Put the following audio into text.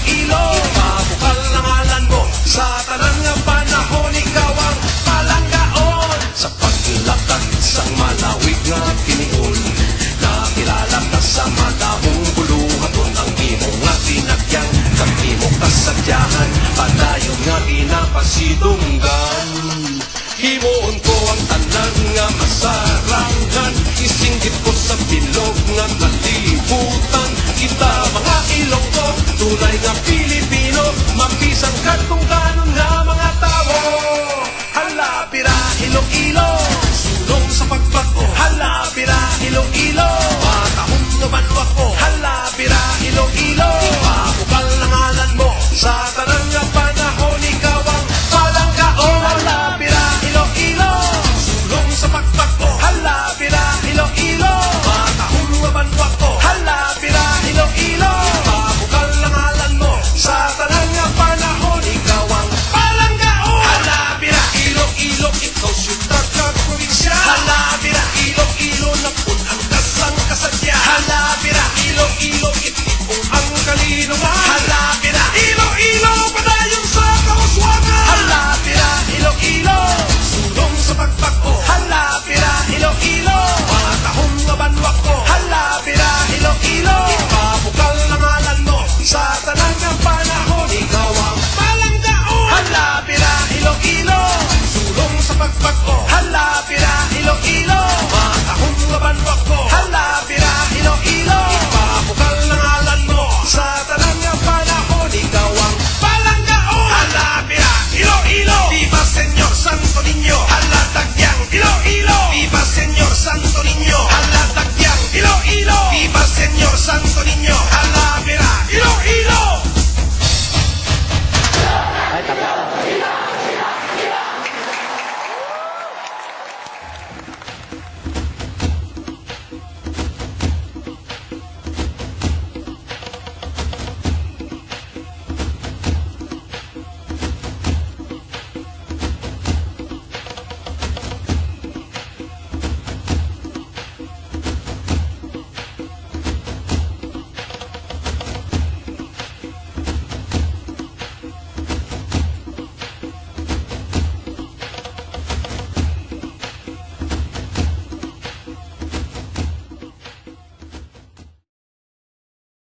Iloilo. Mabukal na ngalan mo, sa tanan nga panahon ikaw ang palanggaon. Sa paglakad sang malawig nga kiniun, nakilala ka sa madamong buluhaton. Ang imo nga tinagyan, kang imo kasadyahan, padayon nga ginapasidunggan. Himuon ko ang tanan nga masarangan, isinggit ko sa bilog nga kalibutan. Kita mga Ilonggo, tunay nga Pilipino, mapisang katungkanon nga mga tao. Hala pira Iloilo, sulong sa pagbago. Hala pira Iloilo, matahong nga banwa ko. Hala pira Iloilo, mabukal na ngalan mo, sa tanan nga panahon ikaw ang palanggaon. Hala pira Iloilo, sulong sa pagbago. Hala pira Iloilo, matahong nga banwa ko. Hala pira Iloilo, mabukal na ngalan mo, sa tanan nga panahon ikaw ang palanggaon. Hala pira Iloilo, ikaw syudad ka probinsya. Hala pira Iloilo, napunang kasang kasadya. Hala pira Iloilo, itipong ang kalinungan.